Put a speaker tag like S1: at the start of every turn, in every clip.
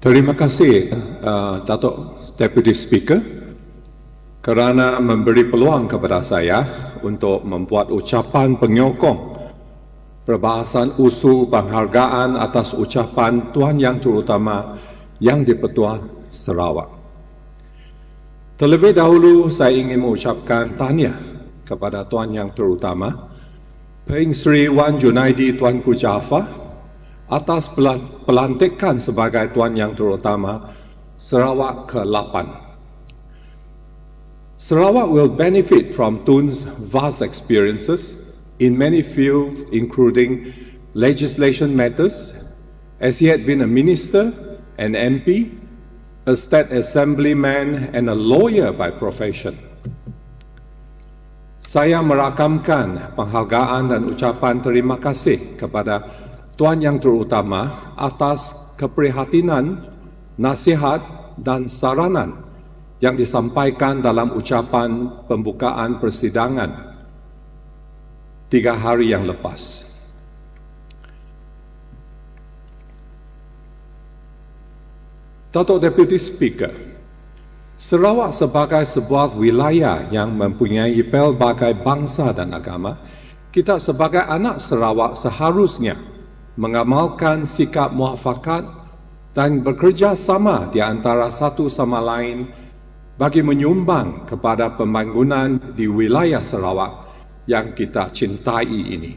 S1: Terima kasih Dato Deputy Speaker kerana memberi peluang kepada saya untuk membuat ucapan penyokong Perbahasan Usul Penghargaan atas Ucapan Tuan Yang Terutama yang diPertua Sarawak. Terlebih dahulu saya ingin mengucapkan tahniah kepada Tuan Yang Terutama Peng Sri Wan Junaidi Tuanku Jaafar atas pelantikan sebagai Tuan Yang Terutama Sarawak ke-8. Sarawak will benefit from Tun's vast experiences in many fields including legislation matters, as he had been a minister, an MP, a state assemblyman and a lawyer by profession. Saya merakamkan penghargaan dan ucapan terima kasih kepada Tuan Yang Terutama atas keprihatinan, nasihat dan saranan yang disampaikan dalam ucapan pembukaan persidangan 3 hari yang lepas. Dato Deputy Speaker, Sarawak sebagai sebuah wilayah yang mempunyai pelbagai bangsa dan agama, kita sebagai anak Sarawak seharusnya mengamalkan sikap muafakat dan bekerja sama di antara satu sama lain bagi menyumbang kepada pembangunan di wilayah Sarawak yang kita cintai ini.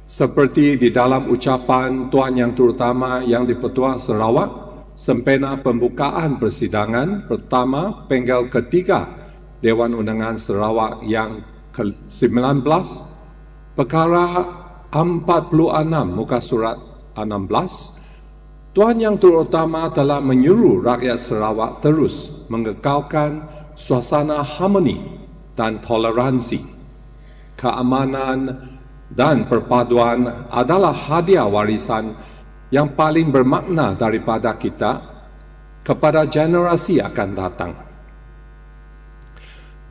S1: Seperti di dalam ucapan Tuan Yang Terutama yang diPertua Sarawak sempena pembukaan persidangan pertama penggel ketiga Dewan Undangan Sarawak yang ke-19, perkara 46 muka surat 16, Tuan Yang Terutama telah menyuruh rakyat Sarawak terus mengekalkan suasana harmoni dan toleransi. Keamanan dan perpaduan adalah hadiah warisan yang paling bermakna daripada kita kepada generasi akan datang.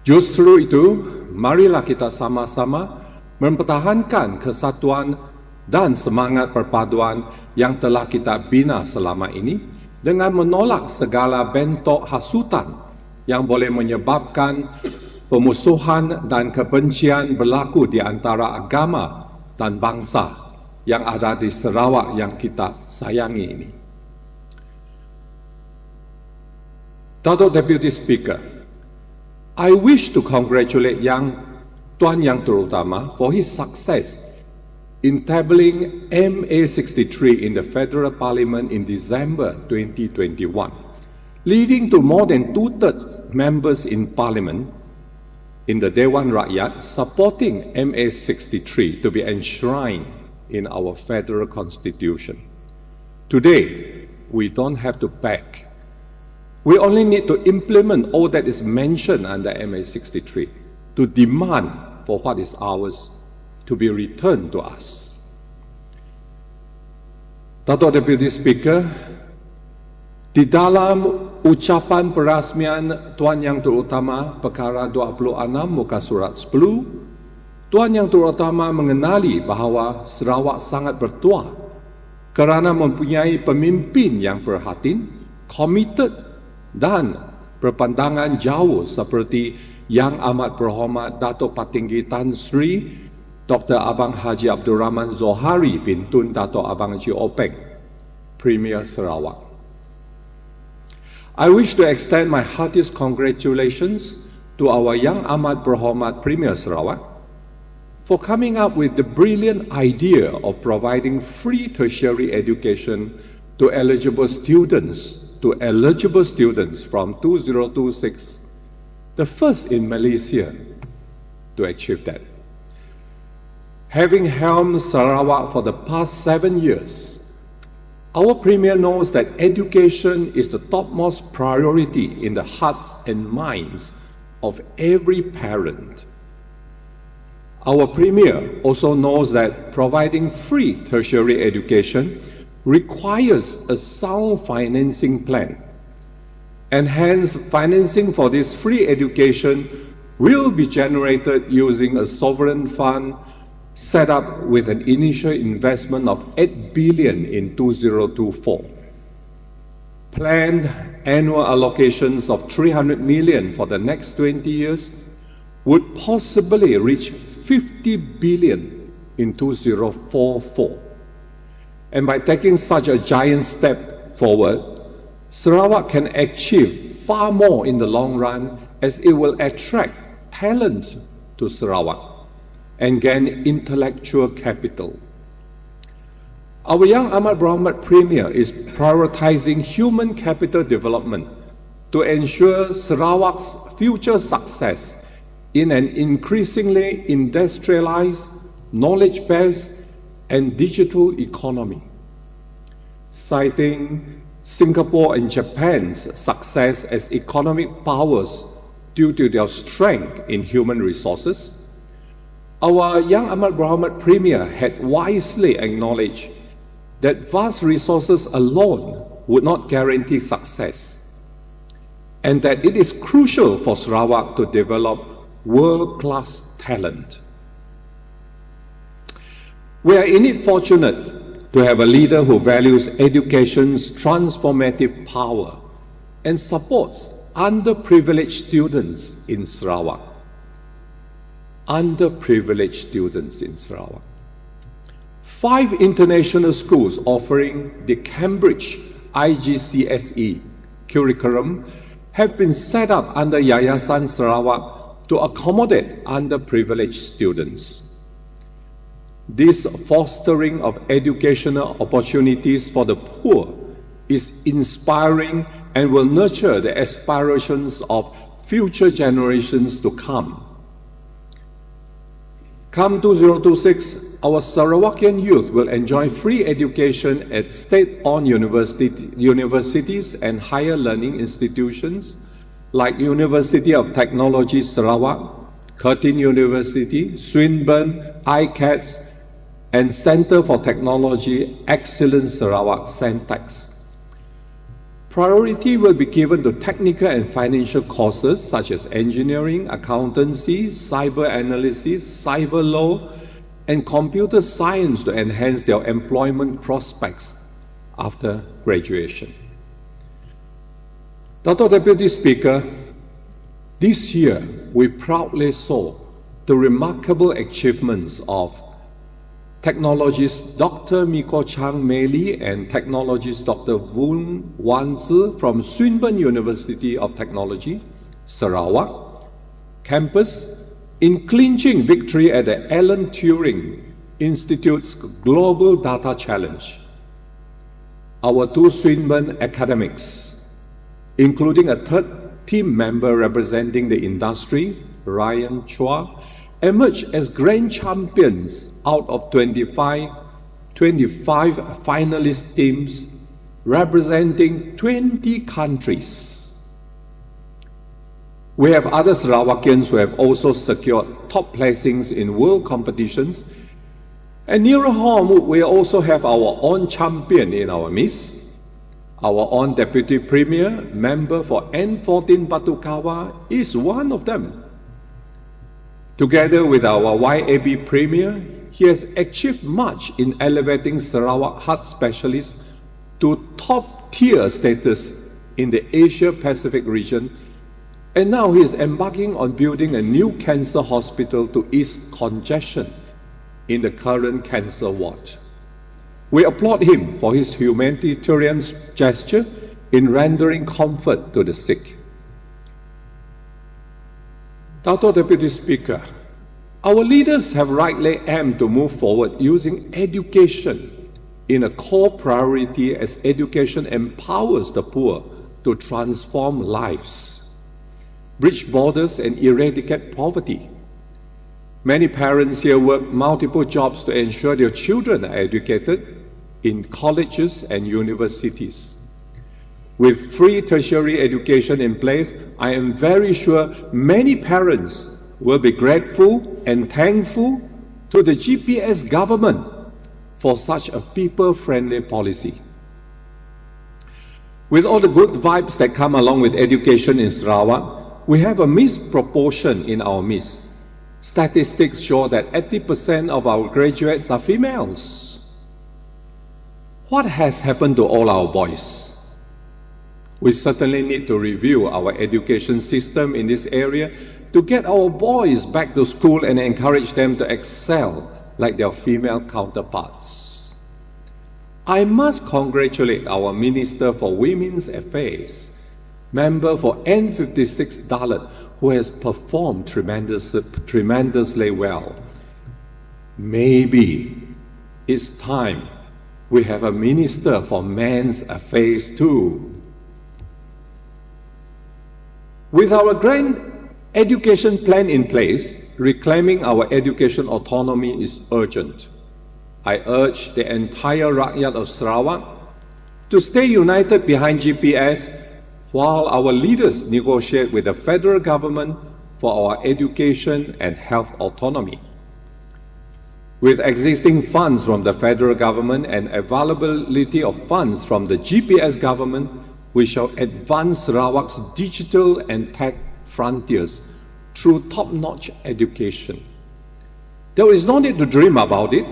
S1: Justru itu, marilah kita sama-sama mempertahankan kesatuan dan semangat perpaduan yang telah kita bina selama ini dengan menolak segala bentuk hasutan yang boleh menyebabkan pemusuhan dan kebencian berlaku di antara agama dan bangsa yang ada di Sarawak yang kita sayangi ini. Dato Deputy Speaker, I wish to congratulate Tuan Yang Terutama for his success in tabling MA63 in the Federal Parliament in December 2021, leading to more than 2/3 members in Parliament in the Dewan Rakyat supporting MA63 to be enshrined in our federal constitution. Today, we don't have to beg. We only need to implement all that is mentioned under MA63 to demand for what is ours to be returned to us. Dato Deputy Speaker, di dalam ucapan perasmian Tuan Yang Terutama perkara 26 muka surat 10, Tuan Yang Terutama mengenali bahawa Sarawak sangat bertuah kerana mempunyai pemimpin yang perhatian, committed dan berpandangan jauh seperti Yang Amat Berhormat Dato Patinggi Tan Sri Dr. Abang Haji Abdul Rahman Zohari bin Tun Dato Abang Haji Openg, Premier Sarawak. I wish to extend my heartiest congratulations to our Yang Amat Berhormat Premier Sarawak for coming up with the brilliant idea of providing free tertiary education to eligible students from 2026, the first in Malaysia to achieve that. Having helmed Sarawak for the past 7 years, our Premier knows that education is the topmost priority in the hearts and minds of every parent. Our Premier also knows that providing free tertiary education requires a sound financing plan, and hence financing for this free education will be generated using a sovereign fund set up with an initial investment of 8 billion in 2024. planned annual allocations of 300 million for the next 20 years would possibly reach 50 billion in 2044. And by taking such a giant step forward, Sarawak can achieve far more in the long run, as it will attract talent to Sarawak and gain intellectual capital. Our Young Ahmad Berhormat Premier is prioritizing human capital development to ensure Sarawak's future success in an increasingly industrialized, knowledge-based, and digital economy. Citing Singapore and Japan's success as economic powers due to their strength in human resources, our Young Ahmad Berhormat Premier had wisely acknowledged that vast resources alone would not guarantee success, and that it is crucial for Sarawak to develop world-class talent. We are indeed fortunate to have a leader who values education's transformative power and supports underprivileged students in Sarawak. Underprivileged students in Sarawak. 5 international schools offering the Cambridge IGCSE curriculum have been set up under Yayasan Sarawak to accommodate underprivileged students. This fostering of educational opportunities for the poor is inspiring and will nurture the aspirations of future generations to come. Come 2026, our Sarawakian youth will enjoy free education at state-owned universities and higher learning institutions like University of Technology Sarawak, Curtin University, Swinburne, ICATS, and Center for Technology Excellence Sarawak, Centex. Priority will be given to technical and financial courses such as engineering, accountancy, cyber analysis, cyber law, and computer science to enhance their employment prospects after graduation. Dato Deputy Speaker, this year we proudly saw the remarkable achievements of technologist Dr. Miko Chang Meli and technologist Dr. Woon Wan Zi from Swinburne University of Technology, Sarawak campus in clinching victory at the Alan Turing Institute's Global Data Challenge. Our 2 Swinburne academics, including a third team member representing the industry, Ryan Chua, emerged as grand champions out of 25 finalist teams representing 20 countries. We have other Sarawakians who have also secured top placings in world competitions, and nearer home we also have our own champion in our midst. Our own Deputy Premier, member for N14 Batu is one of them. Together with our YAB Premier, he has achieved much in elevating Sarawak heart specialists to top-tier status in the Asia-Pacific region, and now he is embarking on building a new cancer hospital to ease congestion in the current cancer ward. We applaud him for his humanitarian gesture in rendering comfort to the sick. Dato Deputy Speaker, our leaders have rightly aimed to move forward using education in a core priority, as education empowers the poor to transform lives, bridge borders, and eradicate poverty. Many parents here work multiple jobs to ensure their children are educated in colleges and universities. With free tertiary education in place, I am very sure many parents will be grateful and thankful to the GPS government for such a people-friendly policy. With all the good vibes that come along with education in Sarawak, we have a misproportion in our midst. Statistics show that 80% of our graduates are females. What has happened to all our boys? We certainly need to review our education system in this area to get our boys back to school and encourage them to excel like their female counterparts. I must congratulate our Minister for Women's Affairs, member for N56 Dalit, who has performed tremendously well. Maybe it's time we have a Minister for Men's Affairs too. With our grand education plan in place, reclaiming our education autonomy is urgent. I urge the entire rakyat of Sarawak to stay united behind GPS while our leaders negotiate with the federal government for our education and health autonomy. With existing funds from the federal government and availability of funds from the GPS government, we shall advance Sarawak's digital and tech frontiers through top-notch education. There is no need to dream about it.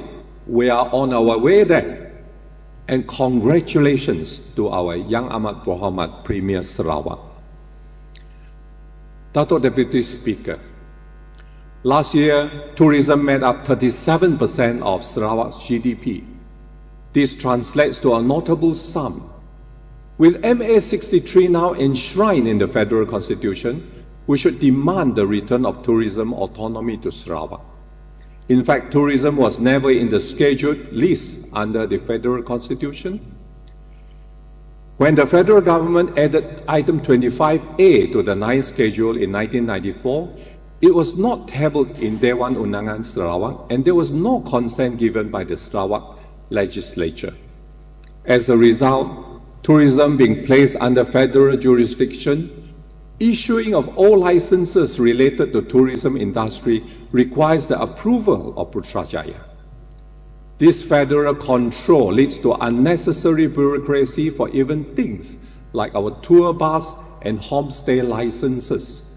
S1: We are on our way there. And congratulations to our Yang Amat Berhormat Premier Sarawak. Dato Deputy Speaker, last year, tourism made up 37% of Sarawak's GDP. This translates to a notable sum. With MA 63 now enshrined in the Federal Constitution, we should demand the return of tourism autonomy to Sarawak. In fact, tourism was never in the scheduled list under the Federal Constitution. When the federal government added item 25A to the 9th schedule in 1994, it was not tabled in Dewan Undangan Sarawak, and there was no consent given by the Sarawak legislature. As a result, tourism being placed under federal jurisdiction, issuing of all licenses related to tourism industry requires the approval of Putrajaya. This federal control leads to unnecessary bureaucracy for even things like our tour bus and homestay licenses.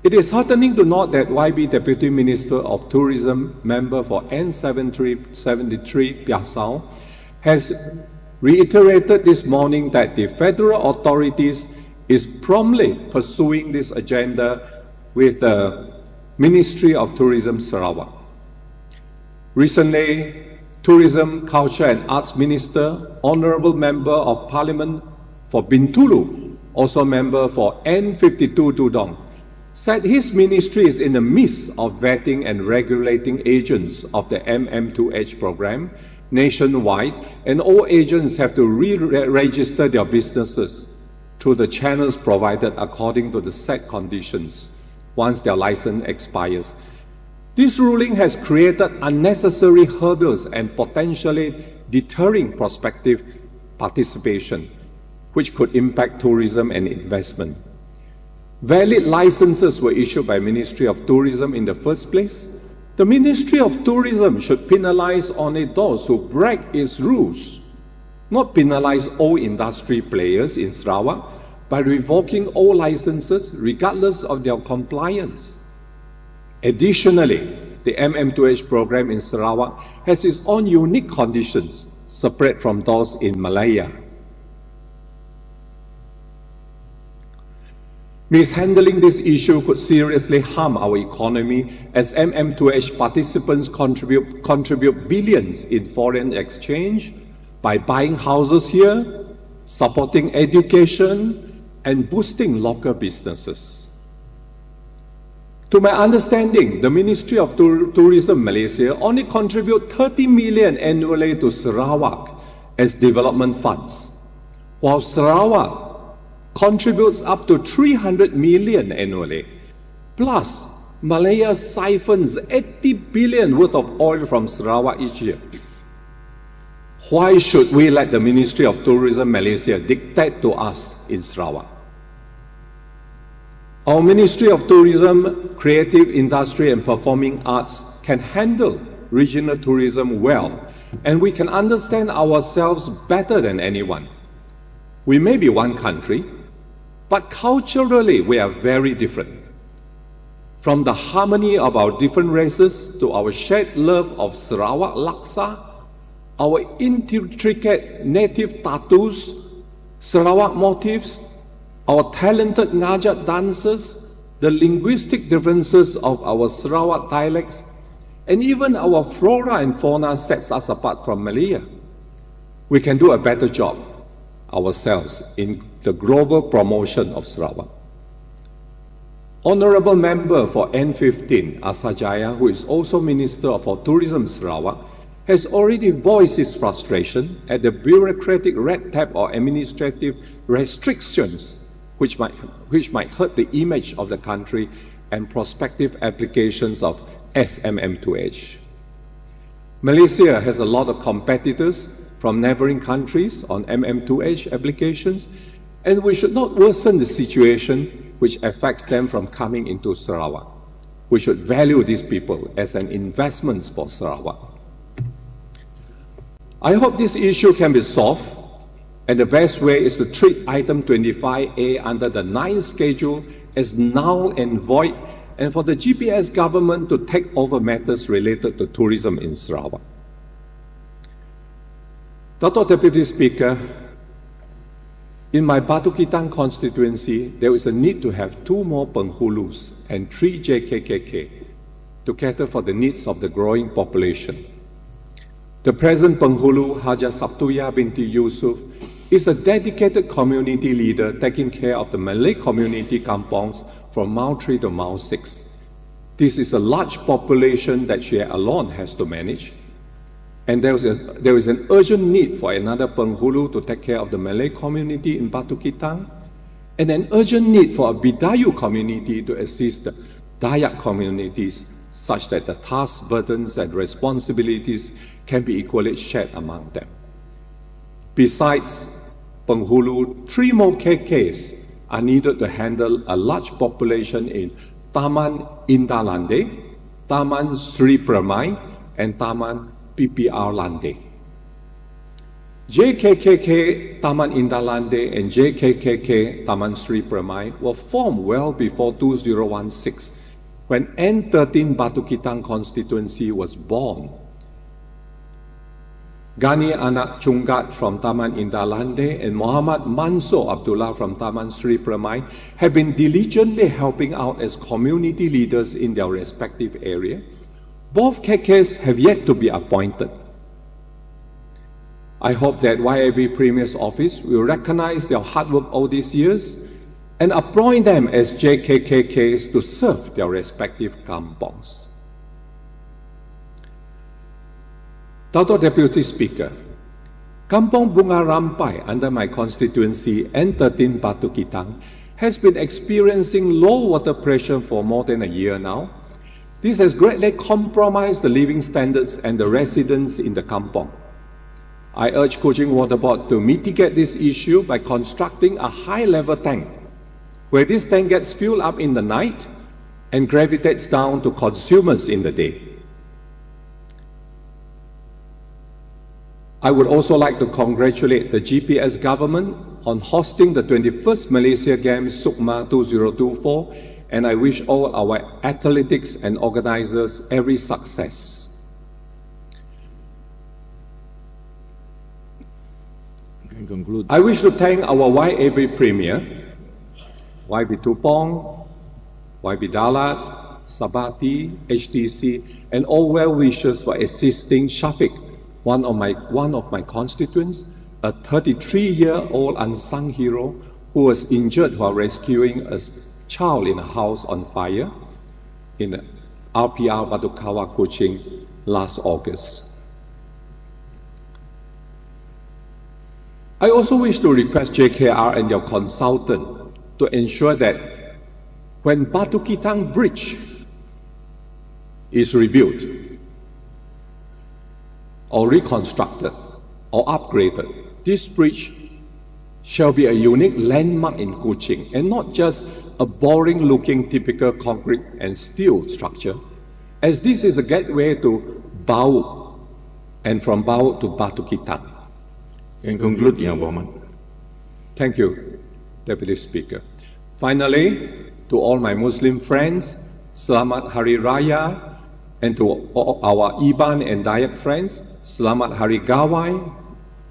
S1: It is heartening to note that YB Deputy Minister of Tourism, member for N73 Piasau, has reiterated this morning that the federal authorities is promptly pursuing this agenda with the Ministry of Tourism Sarawak. Recently, Tourism, Culture and Arts Minister, Honourable Member of Parliament for Bintulu, also member for N52 Tudong, said his ministry is in the midst of vetting and regulating agents of the MM2H program nationwide, and all agents have to re-register their businesses through the channels provided according to the set conditions once their license expires. This ruling has created unnecessary hurdles and potentially deterring prospective participation, which could impact tourism and investment. Valid licenses were issued by Ministry of Tourism in the first place. The Ministry of Tourism should penalize only those who break its rules, not penalize all industry players in Sarawak by revoking all licenses regardless of their compliance. Additionally, the MM2H program in Sarawak has its own unique conditions, separate from those in Malaya. Mishandling this issue could seriously harm our economy, as MM2H participants contribute billions in foreign exchange by buying houses here, supporting education, and boosting local businesses. To my understanding, the Ministry of Tourism Malaysia only contribute 30 million annually to Sarawak as development funds, while Sarawak contributes up to 300 million annually. Plus, Malaya siphons 80 billion worth of oil from Sarawak each year. Why should we let the Ministry of Tourism Malaysia dictate to us in Sarawak? Our Ministry of Tourism, Creative Industry and Performing Arts can handle regional tourism well, and we can understand ourselves better than anyone. We may be one country, but culturally we are very different. From the harmony of our different races to our shared love of Sarawak Laksa, our intricate native tattoos, Sarawak motifs, our talented ngajat dancers, the linguistic differences of our Sarawak dialects, and even our flora and fauna sets us apart from Malaya. We can do a better job ourselves in the global promotion of Sarawak. Honorable Member for N15, Asajaya, who is also Minister for Tourism Sarawak, has already voiced his frustration at the bureaucratic red tape or administrative restrictions which might hurt the image of the country and prospective applications of SMM2H. Malaysia has a lot of competitors from neighboring countries on MM2H applications, and we should not worsen the situation which affects them from coming into Sarawak. We should value these people as an investment for Sarawak. I hope this issue can be solved, and the best way is to treat item 25A under the 9th schedule as null and void, and for the GPS government to take over matters related to tourism in Sarawak. Dato Deputy Speaker, in my Batu Kitang constituency, there is a need to have 2 more penghulus and 3 JKKK to cater for the needs of the growing population. The present penghulu, Haja Sabtuya binti Yusuf, is a dedicated community leader taking care of the Malay community kampongs from Mile 3 to Mile 6. This is a large population that she alone has to manage, and there is an urgent need for another penghulu to take care of the Malay community in Batu Kitang, and an urgent need for a Bidayu community to assist the Dayak communities such that the task burdens and responsibilities can be equally shared among them. Besides penghulu, 3 more KKs are needed to handle a large population in Taman Indah Lande, Taman Sri Permai, and Taman PPR Lande. JKKK Taman Indah Lande and JKKK Taman Sri Permai were formed well before 2016, when N13 Batu Kitang constituency was born. Gani Anak Chungat from Taman Indah Lande and Muhammad Mansur Abdullah from Taman Sri Permai have been diligently helping out as community leaders in their respective area. Both KKs have yet to be appointed. I hope that YAB Premier's office will recognize their hard work all these years and appoint them as JKKKs to serve their respective kampongs. Dato Deputy Speaker, Kampong Bunga Rampai under my constituency N13 Batu Kitang has been experiencing low water pressure for more than a year now. This has greatly compromised the living standards and the residents in the kampong. I urge Kuching Water Board to mitigate this issue by constructing a high-level tank, where this tank gets filled up in the night and gravitates down to consumers in the day. I would also like to congratulate the GPS government on hosting the 21st Malaysia Games Sukma 2024, and I wish all our athletics and organizers every success.
S2: Conclude.
S1: I wish to thank our YAB Premier, YB Tupong, YB Dalat, Sabati, HTC, and all well-wishers for assisting Shafiq, one of my constituents, a 33-year-old unsung hero who was injured while rescuing a child in a house on fire in RPR Batukawa, Kuching last August. I also wish to request JKR and their consultant to ensure that when Batu Kitang Bridge is rebuilt or reconstructed or upgraded, this bridge shall be a unique landmark in Kuching and not just a boring-looking typical concrete and steel structure, as this is a gateway to Bau and from Bau to Batu Kitang.
S2: And conclude, Yang Berhormat.
S1: Thank you, Deputy Speaker. Finally, to all my Muslim friends, Selamat Hari Raya, and to all our Iban and Dayak friends, Selamat Hari Gawai,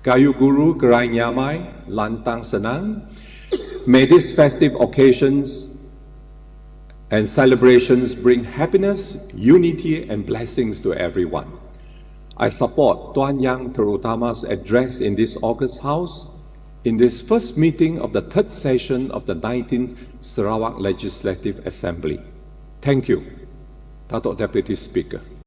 S1: Kayu Guru Gerai Nyamai, Lantang Senang. May these festive occasions and celebrations bring happiness, unity, and blessings to everyone. I support Tuan Yang Terutama's address in this August House in this first meeting of the third session of the 19th Sarawak Legislative Assembly. Thank you, Dato Deputy Speaker.